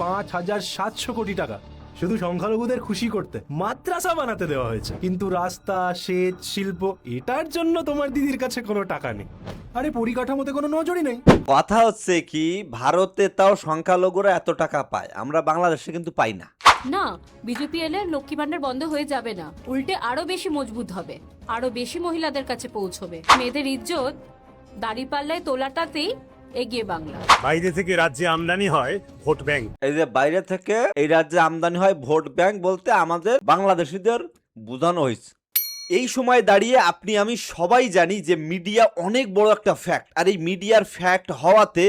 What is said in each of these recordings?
5,700 কোটি টাকা শুধু সংখ্যালঘুদের খুশি করতে মাদ্রাসা বানাতে দেওয়া হয়েছে, কিন্তু রাস্তা, সেচ, শিল্প এটার জন্য তোমার দিদির কাছে কোনো টাকা নেই। আরে পরিকাঠামোতে কোনো নজরই নেই। কথা হচ্ছে কি, ভারতে তাও সংখ্যালঘুরা এত টাকা পায়, আমরা বাংলাদেশে কিন্তু পাই না। না, বিজেপি এলে লক্ষ্মী ভান্ডার বন্ধ হয়ে যাবে না, উল্টে আরো বেশি মজবুত হবে, আরো বেশি মহিলাদের কাছে পৌঁছবে। মেয়েদের ইজ্জত দাঁড়িপাল্লায় তোলাটাতেই এগিয়ে বাংলা। বাইরে থেকে রাজ্যে আমদানি হয় ভোট ব্যাংক। এই যে বাইরে থেকে এই রাজ্যে আমদানি হয় ভোট ব্যাংক বলতে আমাদের বাংলাদেশিদের বোঝানো হয়েছে। এই সময় দাঁড়িয়ে আপনি আমি সবাই জানি যে মিডিয়া অনেক বড় একটা ফ্যাক্ট, আর এই মিডিয়ার ফ্যাক্ট হওয়াতে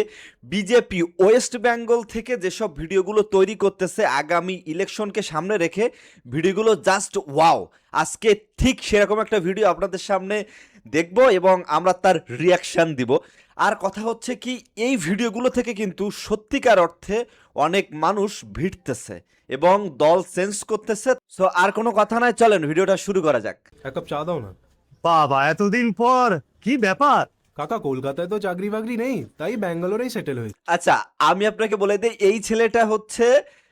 বিজেপি ওয়েস্ট বেঙ্গল থেকে যেসব ভিডিওগুলো তৈরি করতেছে আগামী ইলেকশনকে সামনে রেখে, ভিডিওগুলো জাস্ট ওয়াও। আজকে ঠিক সেরকম একটা ভিডিও আপনাদের সামনে দেখব এবং আমরা তার রিয়াকশান দিব। আর কথা হচ্ছে কি, এই ভিডিওগুলো থেকে কিন্তু সত্যিকার অর্থে অনেক মানুষ ভিড়তেছে এবং দল চেঞ্জ করতেছে। সো আর কোনো কথা নাই, চলেন ভিডিওটা শুরু করা যাক। এক কাপ চা দাও না। বাবা, এতদিন পর কি ব্যাপার? কাকা, কলকাতায় তো চাকরি বাকরি নেই, তাই ব্যাঙ্গালোরেই সেটেল হয়েছে। আচ্ছা, আমি আপনাকে বলে দিই, এই ছেলেটা হচ্ছে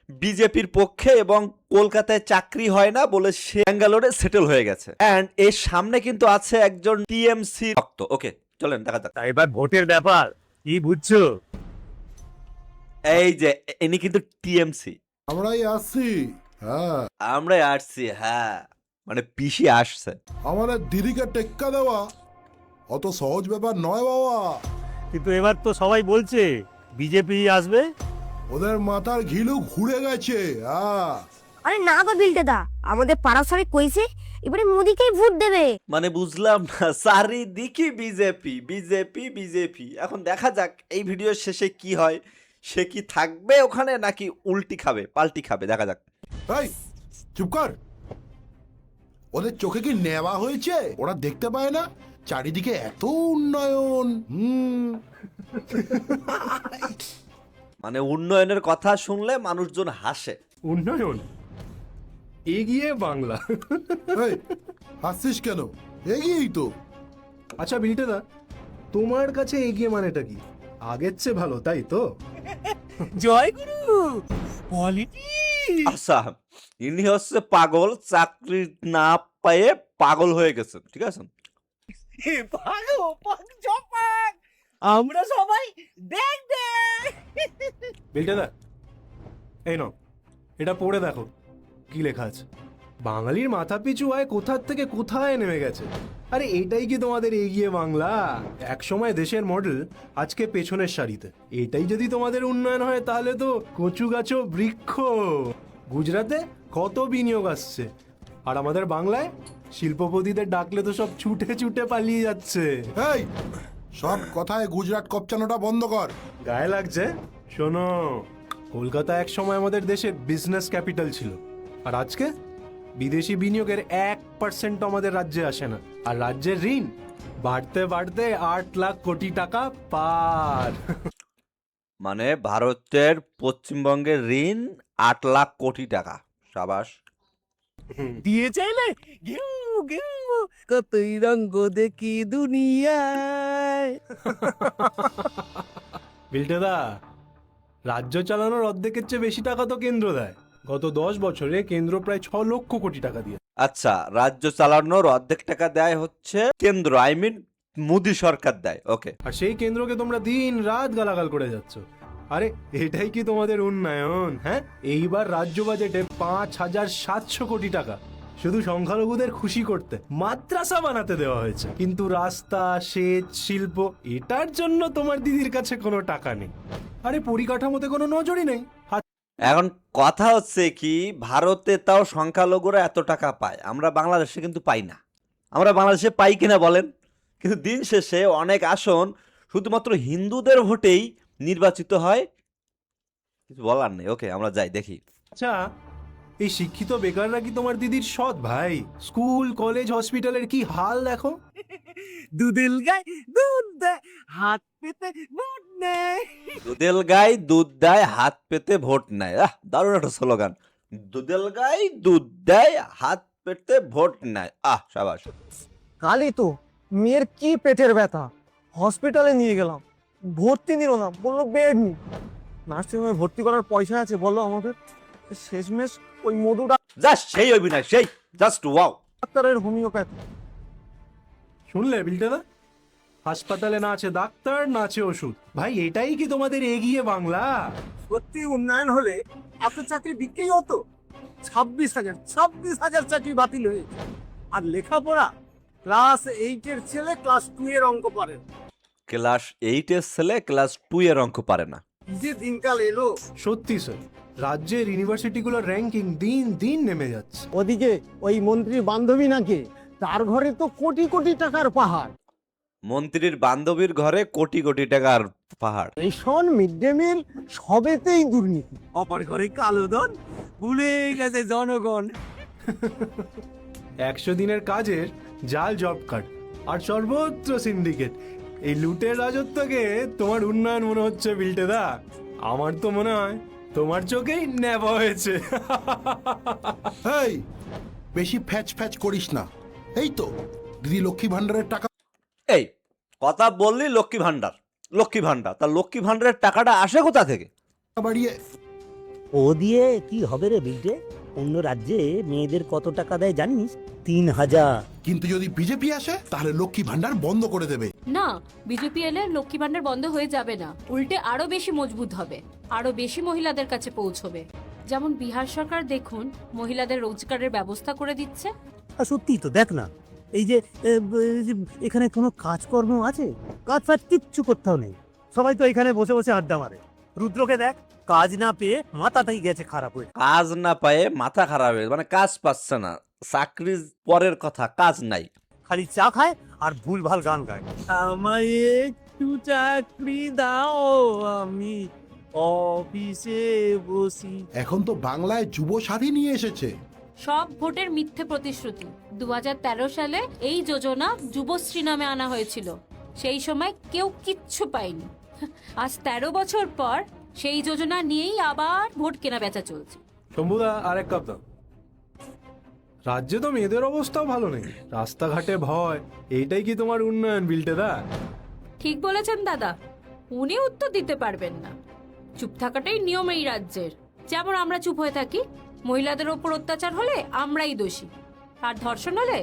বিজেপির পক্ষে এবং কলকাতায় চাকরি হয় না বলে সে ব্যাঙ্গালোরে সেটেল হয়ে গেছে। অ্যান্ড এর সামনে কিন্তু আছে একজন টিএমসি ভক্ত। ওকে, চলেন দেখা যাক। তা এবার ভোটের ব্যাপার কি বুঝছো? এই যে ইনি কিন্তু টিএমসি। আমরাই আসছি। হ্যাঁ, আমরা আসছি। হ্যাঁ, মানে পিসি আসছে। আমাদের দিদিকে টেক্কা দেওয়া অত সহজ ব্যাপার নয় বাবা। কিন্তু এবার তো সবাই বলছে বিজেপি আসবে। ওদের মাথার ঘিলু ঘুরে গেছে। হ্যাঁ, আরে না গো বিলটে দা, আমাদের পাড়ার সবাই কইছে এবারে মোদিকেই ভোট দেবে। মানে বুঝলাম না, চারিদিকে বিজেপি বিজেপি বিজেপি। এখন দেখা যাক এই ভিডিওর শেষে কি হয়, সে কি থাকবে ওখানে নাকি উল্টি খাবে, পাল্টি খাবে, দেখা যাক। এই চুপ কর। ওদের চোখে কি নেওয়া হয়েছে? ওরা দেখতে পায় না চারিদিকে এত উন্নয়ন। মানে উন্নয়নের কথা শুনলে মানুষজন হাসে। উন্নয়ন, এগিয়ে বাংলা। এই হাসছিস কেন? এগিয়েই তো। আচ্ছা বিলটে দা, তোমার কাছে এগিয়ে মানেটা কি? আগের চেয়ে ভালো, তাই তো? জয় গুরু পলিটি। আচ্ছা, ইনি হচ্ছে পাগল, চাকরি না পেয়ে পাগল হয়ে গেছেন, ঠিক আছে? আমরা সবাই দেখ দেখ। বিলটে দা, এই নাও, এটা পড়ে দেখো কি লেখা আছে। বাঙালির মাথা পিছু আয় কোথার থেকে কোথায় নেমে গেছে। আরে এটাই কি তোমাদের এগিয়ে বাংলা? এক সময় দেশের মডেল, আজকে পেছনের সারিতে। এটাই যদি তোমাদের উন্নয়ন হয় তাহলে তো কচু গাছ বৃক্ষ। গুজরাটে কত বিনিয়োগ আসছে, আর আমাদের বাংলায় শিল্পপতিদের ডাকলে তো সব ছুটে ছুটে পালিয়ে যাচ্ছে। এই সব কথায় গুজরাট কপচানোটা বন্ধ কর। গায়ে লাগছে? শোনো, কলকাতা এক সময় আমাদের দেশের বিজনেস ক্যাপিটাল ছিল, আর আজকে বিদেশি বিনিয়োগের 1% আমাদের রাজ্যে আসে না, আর রাজ্যের ঋণ বাড়তে বাড়তে 8 লাখ কোটি টাকা পার। মানে ভারতের পশ্চিমবঙ্গের ঋণ 8 লাখ কোটি টাকা। সাবাস। দিয়ে চাইলে গেউ গেউ কতই রঙ্গ দেখি দুনিয়ায়। বিলটে দা, রাজ্য চালানোর অর্ধেকের চেয়ে বেশি টাকা তো কেন্দ্র দেয়। গত 10 বছরে কেন্দ্র প্রায় 6 লক্ষ কোটি টাকা দিয়ে। আচ্ছা, রাজ্য চালানোর অর্ধেক টাকা দেয় হচ্ছে কেন্দ্র, আই মিন মোদি সরকার দেয়। ওকে, আর সেই কেন্দ্রকে তোমরা দিন রাত গালাগাল করে যাচ্ছ। আরে এটাই কি তোমাদের উন্নয়ন? হ্যাঁ, এইবার রাজ্য বাজেটে 5,700 কোটি টাকা শুধু সংখ্যালঘুদের খুশি করতে মাদ্রাসা বানাতে দেওয়া হয়েছে, কিন্তু রাস্তা, সেচ, শিল্প এটার জন্য তোমার দিদির কাছে কোনো টাকা নেই। আরে পরিকাঠামোতে কোনো নজরই নেই। এখন কথা হচ্ছে কি, ভারতে তাও সংখ্যালঘুরা এত টাকা পায়, আমরা বাংলাদেশে কিন্তু পাই না। আমরা বাংলাদেশে পাই কিনা বলেন? কিন্তু দিন শেষে অনেক আসন শুধুমাত্র হিন্দুদের ভোটেই নির্বাচিত হয়। কিছু বলার নেই। ওকে, আমরা যাই দেখি। আচ্ছা, এই শিক্ষিত বেকাররা কি তোমার দিদির সৎ ভাই? স্কুল, কলেজ, হসপিটালের কি হাল দেখো। দুধেল গায় দুধ দেয় হাত পেতে ভোট নেয়। দুধেল গাই দুধ দেয় হাত পেতে ভোট নেয়। দারুণ একটা স্লোগান। দুধেল গাই দুধ দেয় হাত পেতে ভোট নেয়। সাবাস। কালই তো মেয়ের কি পেটের ব্যথা, হসপিটালে নিয়ে গেলাম, ভর্তি নিল না, বললো বেড নেই। নার্সিংহোমে ভর্তি করার পয়সা আছে বলো আমাদের? শেষমেশ ওই মধু জাস্ট সেই অভিনয়, সেই জাস্ট ওয়াও। ডাক্তারের হোমিওপ্যাথি। শুনলে বিল্টেদা? হাসপাতালে না আছে ডাক্তার, না আছে ওষুধ। ভাই এটাই কি তোমাদের এগিয়ে বাংলা? সত্যি উন্নয়ন হলে এত চাকরি বিক্রি হতো? 26,000 চাকরি বাতিল হয়েছে। আর লেখাপড়া, ক্লাস 8 এর ছেলে ক্লাস 2 এর অঙ্ক পারে না। ক্লাস 8 এর ছেলে ক্লাস 2 এর অঙ্ক পারে না। কি যে দিনকাল এলো। সত্যি স্যার, রাজ্যের ইউনিভার্সিটিগুলোর র্যাঙ্কিং দিন দিন নেমে যাচ্ছে। ওদিকে ওই মন্ত্রীর বান্ধবী নাকি, তার ঘরে তো কোটি কোটি টাকার পাহাড়। মন্ত্রীর বান্ধবীর ঘরে কোটি কোটি টাকার পাহাড়। রেশন, মিড ডে মিল সবেতেই দুর্নীতি। অপর ঘরে কালো ধন, ভুলে গেছে জনগণ। 100 দিনের কাজের জাল জব কার্ড আর সর্বত্র সিন্ডিকেট। এই লুটের রাজত্বকে তোমার উন্নয়ন মনে হচ্ছে বিল্টেদা? আমার তো মনে হয় তোমার চোখেই নেওয়া হয়েছে। এই বেশি ফ্যাচ ফ্যাচ করিস না। এই তো দিদি লক্ষ্মী ভান্ডারের টাকা এই কথা বললি লক্ষ্মী ভান্ডার, লক্ষ্মী ভান্ডার, তা লক্ষ্মী ভান্ডারের টাকাটা আসে কোথা থেকে? বাড়িয়ে ও দিয়ে কি হবে রে বিল্টে? অন্য রাজ্যে মেয়েদের কত টাকা দেয় জানিস? 3,000। কিন্তু যদি বিজেপি আসে তাহলে লক্ষ্মী ভান্ডার বন্ধ করে দেবে। না, বিজেপি এলে লক্ষ্মী ভান্ডার বন্ধ হয়ে যাবে না, উল্টে আরো বেশি মজবুত হবে, আরো বেশি মহিলাদের কাছে পৌঁছবে। যেমন বিহার সরকার দেখুন মহিলাদের রোজগারের ব্যবস্থা করে দিচ্ছে। আর সত্যি তো দেখ না, এই যে এখানে কোনো কাজকর্ম আছে? কাজ ফাজ কিচ্ছু করতেও নেই, সবাই তো এখানে বসে বসে আড্ডা মারে। রুদ্রকে দেখ, কাজ না পেয়ে মাথাটাই গেছে খারাপ হয়ে। কাজ না পায়ে মাথা খারাপ হয়ে, মানে কাজ পাচ্ছে না, চাকরি পরের কথা, কাজ নাই, খালি চা খায় আর ভুলভাল গান গায়। আমায় একটু চাকরি দাও, আমি অফিসে বসি। এখন তো বাংলায় যুব সাথী নিয়ে এসেছে। সব ভোটের মিথ্যে প্রতিশ্রুতি। 2013 সালে এই যোজনা যুবশ্রী নামে আনা হয়েছিল, সেই সময় কেউ কিচ্ছু পায়নি। আজ 13 বছর পর সেই যোজনা নিয়েই আবার ভোট কেনা বেচা চলছে। শম্ভুদা আরেক কাপ দাও। রাজ্যে তো মেয়েদের অবস্থাও ভালো নেই, রাস্তাঘাটে ভয়। এইটাই কি তোমার উন্নয়ন বিল্টেদা? ঠিক বলেছেন দাদা, উনি উত্তর দিতে পারবেন না। চুপ থাকাটাই নিয়ম এই রাজ্যের। যেমন আমরা চুপ হয়ে থাকি, মহিলাদের ওপর অত্যাচার হলে আমরাই দোষী, আর ধর্ষণ হলে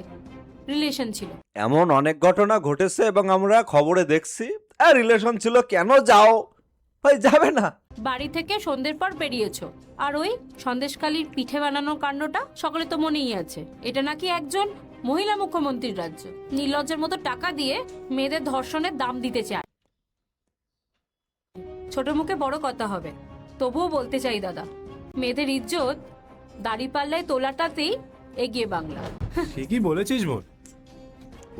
রিলেশন ছিল। এমন অনেক ঘটনা ঘটেছে এবং আমরা খবরে দেখছি। রিলেশন ছিল, কেন যাও ভাই? যাবে না। বাড়ি থেকে সন্ধ্যের পর বেরিয়েছো, আর ওই সন্দেশখালির পিঠে বানানোর কাণ্ডটা সকলে তো মনেই আছে। এটা নাকি একজন মহিলা মুখ্যমন্ত্রীর রাজ্য, নির্লজ্জের মতো টাকা দিয়ে মেয়েদের ধর্ষণের দাম দিতে চায়। ছোট মুখে বড় কথা হবে, তবুও বলতে চাই দাদা, মেয়েদের ইজ্জত দাড়িপাল্লায় তোলাটাতেই এগিয়ে বাংলা। ঠিকই বলেছিস বোন,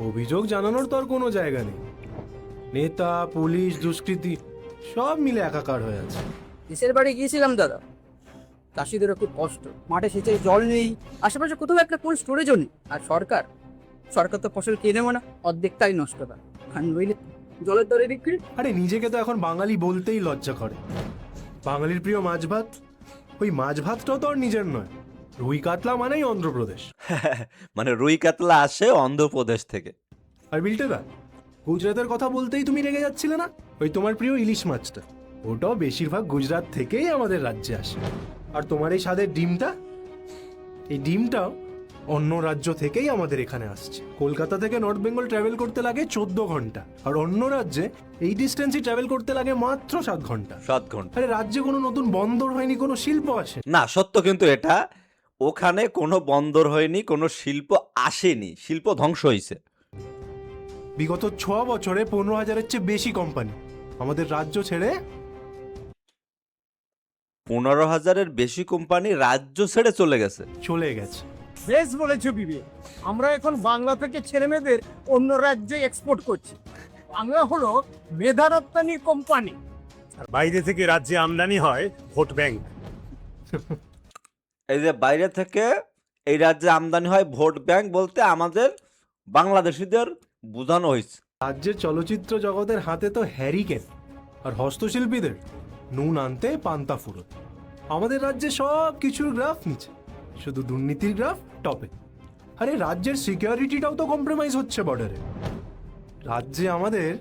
অভিযোগ জানানোর তো আর কোনো জায়গা নেই। নেতা, পুলিশ, দুষ্কৃতী সব মিলে একাকার হয়ে আছে। দেশের বাড়ি গিয়েছিলাম দাদা, চাষিদেরও খুব কষ্ট, মাঠে সেচের জল নেই, আশেপাশে কোথাও একটা কোল্ড স্টোরেজও নেই। আর সরকার তো ফসল কিনেও না, অর্ধেকটাই নষ্ট করে। আর নইলে জলের দরে বিক্রি। আরে নিজেকে তো এখন বাঙালি বলতেই লজ্জা করে। বাঙালির প্রিয় মাছ ভাত, ওই মাছ ভাতটাও তো আর নিজের নয়। রুই কাতলা মানেই অন্ধ্রপ্রদেশ। মানে রুই কাতলা আসে অন্ধ্রপ্রদেশ থেকে। আর বিল্টেদা, গুজরাটের কথা বলতেই তুমি রেগে যাচ্ছিলে না? ওই তোমার প্রিয় ইলিশ মাছটা, ওটাও বেশিরভাগ গুজরাট থেকেই আমাদের রাজ্যে আসে। আর তোমার এই স্বাদের ডিমটা, এই ডিমটাও অন্য রাজ্য থেকেই আমাদের এখানে আসছে। কলকাতা থেকে নর্থ বেঙ্গল ট্রাভেল করতে লাগে 14 ঘন্টা, আর অন্য রাজ্যে এই ডিস্টেন্সই ট্রাভেল করতে লাগে মাত্র 7 ঘন্টা। 7 ঘন্টা। আরে রাজ্যে কোনো নতুন বন্দর হয়নি, কোনো শিল্প আসে না, সত্য কিন্তু এটা, ওখানে কোনো বন্দর হয়নি, কোনো শিল্প আসেনি, শিল্প ধ্বংস হয়েছে। বিগত 6 বছরে 15,000-এর চেয়ে বেশি কোম্পানি আমাদের রাজ্য ছেড়ে 15,000-এর বেশি কোম্পানি রাজ্য ছেড়ে চলে গেছে। বেশ বলেছো বিবে, আমরা এখন বাংলা থেকে ছেলে মেয়েদের অন্য রাজ্যে এক্সপোর্ট করছি। বাংলা হলো মেধা রপ্তানি কোম্পানি। আর বাইরে থেকে রাজ্যে আমদানি হয় ভোট ব্যাংক। এই যে বাইরে থেকে এই রাজ্যে আমদানি হয় ভোট ব্যাংক বলতে আমাদের বাংলাদেশিদের বোঝানো হয়েছে। রাজ্যের চলচ্চিত্র জগতের হাতে তো হ্যারিকেন, আর হস্তশিল্পীদের নুন আনতে পান্তা ফুরত। আমাদের রাজ্যে সব কিছুর গ্রাফ নিচে, শুধু দুর্নীতির গ্রাফ টপে। আরে রাজ্যের সিকিউরিটিটাও তো কম্প্রোমাইজ হচ্ছে বর্ডারে। রাজ্যে আমাদের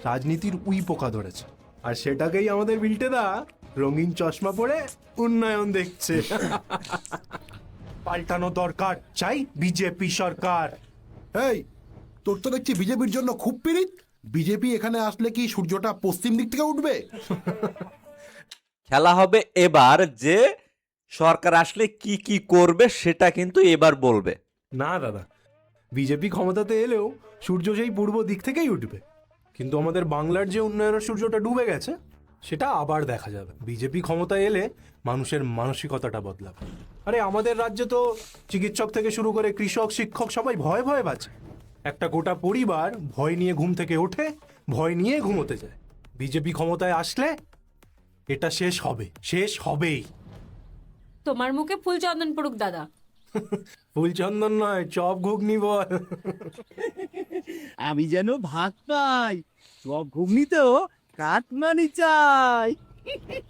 রাজনীতির উই পোকা ধরেছে, আর সেটাকেই আমাদের বিল্টেদা রঙিন চশমা পরে উন্নয়ন দেখছে। পাল্টানো দরকার, চাই বিজেপি সরকার। এই, তোর তো দেখছি বিজেপির জন্য খুব পীড়িত। বিজেপি এখানে আসলে কি সূর্যটা পশ্চিম দিক থেকে উঠবে? খেলা হবে এবার, যে সরকার আসলে কি কি করবে সেটা কিন্তু এবার বলবে। না দাদা, বিজেপি ক্ষমতাতে এলেও সূর্য সেই পূর্ব দিক থেকেই উঠবে, কিন্তু আমাদের বাংলার যে উন্নয়নের সূর্যটা ডুবে গেছে সেটা আবার দেখা যাবে। বিজেপি ক্ষমতায় এলে মানুষের মানসিকতাটা বদলাবে। আরে আমাদের রাজ্যে তো চিকিৎসক থেকে শুরু করে কৃষক, শিক্ষক সবাই ভয়ে ভয়ে বাঁচে। একটা গোটা পরিবার ভয় নিয়ে ঘুম থেকে ওঠে, ভয় নিয়ে ঘুমোতে যায়। বিজেপি ক্ষমতায় আসলে এটা শেষ হবে, শেষ হবেই। তোমার মুখে ফুল চন্দন পড়ুক দাদা। ফুলচন্দন নয়, চপ ঘুগনি বল। আমি যেন ভাত পাই, সব ঘুগনিতেও কাটমানি চাই।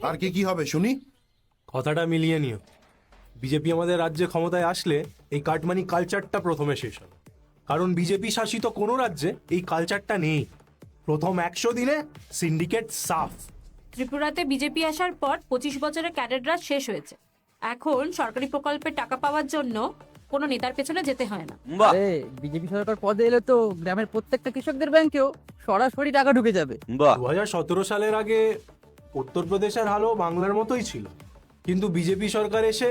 আর কি কি হবে শুনি? কথাটা মিলিয়ে নিও। বিজেপি আমাদের রাজ্যে ক্ষমতায় আসলে এই কাটমানি কালচারটা প্রথমে শেষ হবে, কারণ বিজেপি শাসিত কোনো রাজ্যে এই কালচারটা নেই। প্রথম 100 দিনে সিন্ডিকেট সাফ। ত্রিপুরাতে বিজেপি আসার পর 25 বছরের ক্যাডেট রাজ শেষ হয়েছে। এখন সরকারি প্রকল্পের টাকা পাওয়ার জন্য কোনো নেতার পেছনে যেতে হয় না। বাহ আরে বিজেপি সরকার পদে এলে তো গ্রামের প্রত্যেকটা কৃষকদের ব্যাংকেও সরাসরি টাকা ঢুকে যাবে। বাহ 2017 সালের আগে উত্তরপ্রদেশের হালও বাংলার মতোই ছিল, কিন্তু বিজেপি সরকার এসে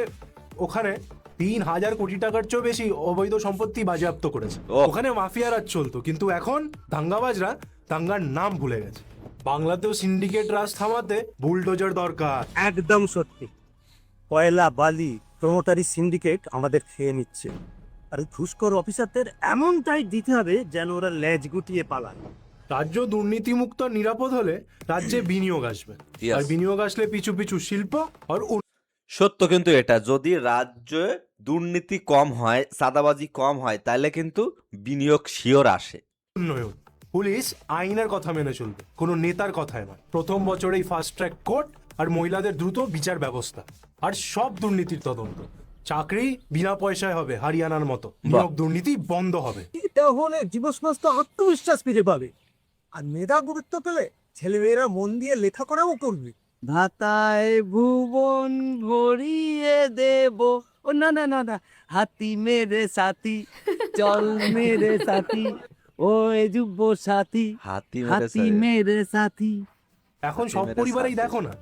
ওখানে 3000 কোটি টাকার চেয়েও বেশি অবৈধ সম্পত্তি বাজেয়াপ্ত করেছে। ওহ। ওখানে মাফিয়া রাজ চলতো, কিন্তু এখন দাঙ্গাবাজরা দাঙ্গার নাম ভুলে গেছে। বাংলাতেও সিন্ডিকেট রাজ থামাতে বুলডোজার দরকার। একদম সত্যি। কয়লা, বালি, প্রমোটারি সিন্ডিকেট আমাদের খেয়ে নিচ্ছে। আর ঘুষখোর অফিসারদের এমনটাই দিতে হবে যেন ওরা লেজ গুটিয়ে পালায়। রাজ্য দুর্নীতিমুক্ত আর নিরাপদ হলে রাজ্যে বিনিয়োগ আসবে, Yes. আর বিনিয়োগ আসলে পিছু পিছু শিল্প আর সত্য কিন্তু এটা, যদি রাজ্যে দুর্নীতি কম হয়, চাঁদাবাজি কম হয়, তাহলে কিন্তু বিনিয়োগ শিওর আসে। উন্নয়ন। পুলিশ আইনের কথা মেনে চলবে, কোনো নেতার কথায় নয়। প্রথম বছরেই ফাস্ট ট্র্যাক কোর্ট আর মহিলাদের দ্রুত বিচার ব্যবস্থা, আর সব দুর্নীতির তদন্ত। চাকরি বিনা পয়সায় হবে হরিয়ানার মতো। নিয়োগ দুর্নীতি বন্ধ হবে। তাহলে জীবসমস্ত আত্মবিশ্বাস ফিরে পাবে, আর মেধা গুরুত্ব পেলে ছেলেমেয়েরা মন দিয়ে লেখাপড়াও করবে। ভাতায় ভুবন ভরিয়ে দেব। ও না না না না, হাতি মেরে সাথী, চল মেরে সাথী, ও যুব সাথী, হাতি হাতি মেরে সাথী। এখন হাতি সব মেরে পরিবারেই সাথে। দেখো না,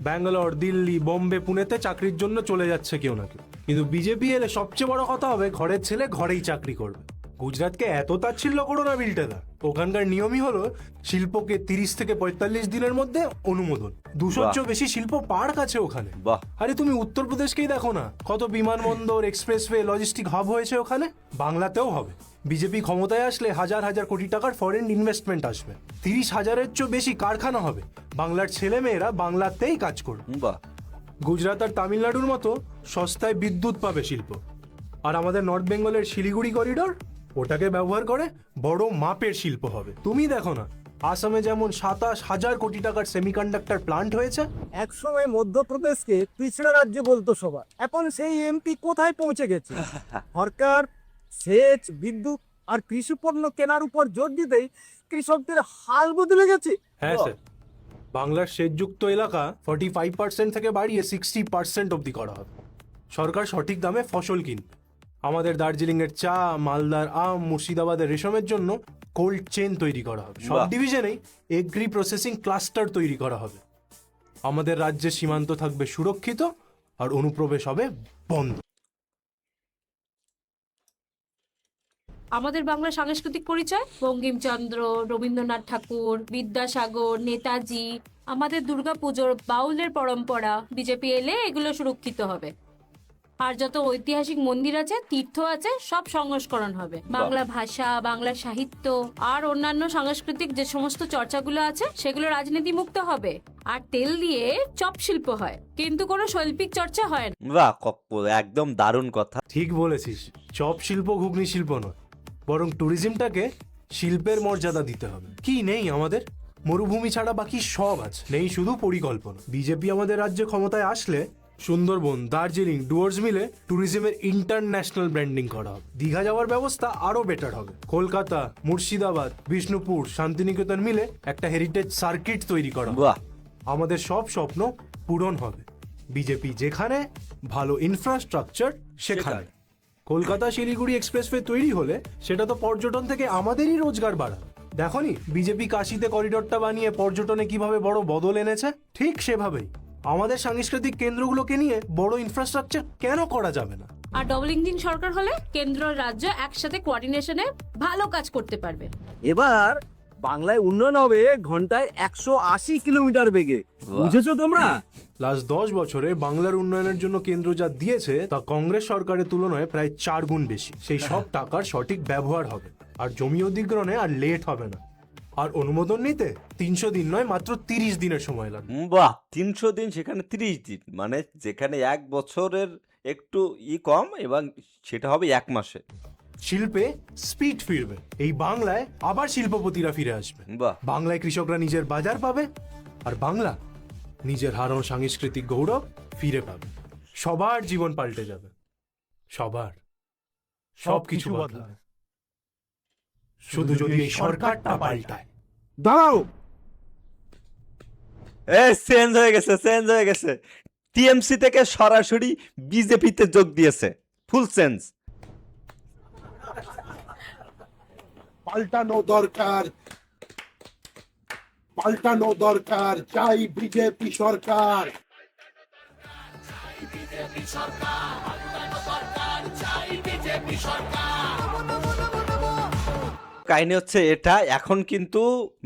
ব্যাঙ্গালোর, দিল্লি, বোম্বে, পুনেতে চাকরির জন্য চলে যাচ্ছে কেউ না কেউ। কিন্তু বিজেপি এলে সবচেয়ে বড় কথা হবে, ঘরের ছেলে ঘরেই চাকরি করবে। গুজরাটকে এত তাচ্ছিল্য করো না বিলটেদা। ওখানকার নিয়মই হলো শিল্পকে 30 থেকে 45 দিনের মধ্যে অনুমোদন। 200 বাহ। চেয়েও বেশি শিল্প পার্ক আছে ওখানে। বাহ আরে তুমি উত্তরপ্রদেশকেই দেখো না, কত বিমানবন্দর, এক্সপ্রেসওয়ে, লজিস্টিক হাব হয়েছে ওখানে। বাংলাতেও হবে। বিজেপি ক্ষমতায় আসলে হাজার হাজার কোটি টাকার ফরেন ইনভেস্টমেন্ট আসবে। 30,000-এর চেয়েও বেশি কারখানা হবে। বাংলার ছেলেমেয়েরা বাংলাতেই কাজ করবে। বাহ গুজরাট আর তামিলনাড়ুর মতো সস্তায় বিদ্যুৎ পাবে শিল্প। আর আমাদের নর্থ বেঙ্গলের শিলিগুড়ি করিডোর, ওটাকে ব্যবহার করে বড় মাপের শিল্প হবে। তুমি দেখো না, আসামে যেমন 27,000 কোটি টাকার সেমিকন্ডাক্টর প্লান্ট হয়েছে। একসময় মধ্যপ্রদেশকে পিছড়া রাজ্য বলতো সবার, এখন সেই এমপি কোথায় পৌঁছে গেছে। সরকার সেচ, বিদ্যুৎ আর কৃষি পণ্য কেনার উপর জোর দিতেই কৃষকদের হাল বদলে গেছে। হ্যাঁ স্যার, বাংলার সেচযুক্ত এলাকা 45% থেকে বাড়িয়ে 60% অবধি করা হবে। সরকার সঠিক দামে ফসল কিনবে। আমাদের দার্জিলিংয়ের চা, মালদার আম, মুর্শিদাবাদের রেশমের জন্য কোল্ড চেন তৈরি করা হবে। সব বাহ। ডিভিশনেই এগ্রি প্রসেসিং ক্লাস্টার তৈরি করা হবে। আমাদের রাজ্যের সীমান্ত থাকবে সুরক্ষিত, আর অনুপ্রবেশ হবে বন্ধ। আমাদের বাংলার সাংস্কৃতিক পরিচয় বঙ্কিমচন্দ্র, রবীন্দ্রনাথ ঠাকুর, বিদ্যাসাগর, নেতাজি, আমাদের দুর্গাপুজোর বাউলের পরম্পরা। বিজেপি এলে এগুলো সুরক্ষিত হবে। আর যত ঐতিহাসিক মন্দির আছে, তীর্থ আছে, সব সংস্করণ হবে। বাংলা ভাষা, বাংলা সাহিত্য আর অন্যান্য সাংস্কৃতিক যে সমস্ত চর্চাগুলো আছে সেগুলো রাজনীতি মুক্ত হবে। আর তেল দিয়ে চপ শিল্প হয়, কিন্তু কোনো শৈল্পিক চর্চা হয় না। বাহ কপ্পল, একদম দারুণ কথা। ঠিক বলেছিস, চপ শিল্প ঘুগনি শিল্প নয়, বরং ট্যুরিজমটাকে শিল্পের মর্যাদা দিতে হবে। কি নেই আমাদের? মরুভূমি ছাড়া বাকি সব আছে, নেই শুধু পরিকল্পনা। বিজেপি আমাদের রাজ্যে ক্ষমতায় আসলে সুন্দরবন, দার্জিলিং, ডুয়ার্স মিলে ট্যুরিজমের ইন্টারন্যাশনাল ব্র্যান্ডিং করা হবে। দীঘা যাওয়ার ব্যবস্থা আরো বেটার হবে। কলকাতা, মুর্শিদাবাদ, বিষ্ণুপুর, শান্তিনিকেতন মিলে একটা হেরিটেজ সার্কিট তৈরি করা হবে। বাহ আমাদের সব স্বপ্ন পূরণ হবে। বিজেপি যেখানে, ভালো ইনফ্রাস্ট্রাকচার সেখানে। কলকাতা শিলিগুড়ি এক্সপ্রেসওয়ে তৈরি হলে সেটা তো পর্যটন থেকে আমাদেরই রোজগার বাড়াবে। দেখনি বিজেপি কাশিতে করিডোরটা বানিয়ে পর্যটনে কিভাবে বড় বদল এনেছে? ঠিক সেভাবেই আমাদের সাংস্কৃতিক কেন্দ্রগুলোকে নিয়ে বড় ইনফ্রাস্ট্রাকচার কেন করা যাবে না? আর ডবল ইঞ্জিন সরকার হলে কেন্দ্র আর রাজ্য একসাথে কোঅর্ডিনেশনে ভালো কাজ করতে পারবে। এবার বাংলায় উন্নয়ন হবে ঘন্টায় 180 কিলোমিটার বেগে, বুঝেছো তোমরা? লাস্ট 10 বছরে বাংলার উন্নয়নের জন্য কেন্দ্র যা দিয়েছে তা কংগ্রেস সরকারের তুলনায় প্রায় 4 গুণ বেশি। সেই সব টাকার সঠিক ব্যবহার হবে, আর জমি অধিগ্রহণে আর লেট হবে না। আর অনুমোদন নিতে 300 দিন নয়, মাত্র 30 দিনের সময় লাগবে। বাহ, 300 দিন সেখানে 30 দিন, মানে যেখানে 1 বছরের একটু কম, এবং সেটা হবে 1 মাসে। শিল্পে স্পিড ফিরবে, এই বাংলায় আবার শিল্পপতিরা ফিরে আসবে। বাহ। বাংলায় কৃষকরা নিজের বাজার পাবে, আর বাংলা নিজের হারানো সাংস্কৃতিক গৌরব ফিরে পাবে। সবার জীবন পাল্টে যাবে, সবার, সবকিছু বদলাবে, শুধু যদি এই সরকারটা পাল্টায়। দাঁড়াও, চেঞ্জ হয়ে গেছে, চেঞ্জ হয়ে গেছে। টিএমসি থেকে সরাসরি বিজেপিতে যোগ দিয়েছে, ফুল চেঞ্জ। পাল্টানো দরকার, পাল্টানো দরকার, চাই বিজেপি সরকার। কাহিনী হচ্ছে এটা, এখন কিন্তু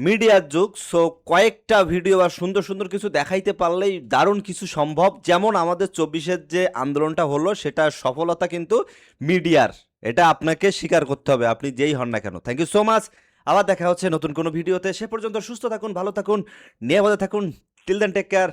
মিডিয়ার যুগ, সো কয়েকটা ভিডিও বা সুন্দর সুন্দর কিছু দেখাইতে পারলেই দারুণ কিছু সম্ভব। যেমন আমাদের 24-এর যে আন্দোলনটা হলো, সেটা সফলতা কিন্তু মিডিয়ার, এটা আপনাকে স্বীকার করতে হবে, আপনি যেই হন না কেন। Thank you so much. আবার দেখা হচ্ছে নতুন কোনো ভিডিওতে। সে পর্যন্ত সুস্থ থাকুন, ভালো থাকুন, নিরাপদে থাকুন। Till then, take care.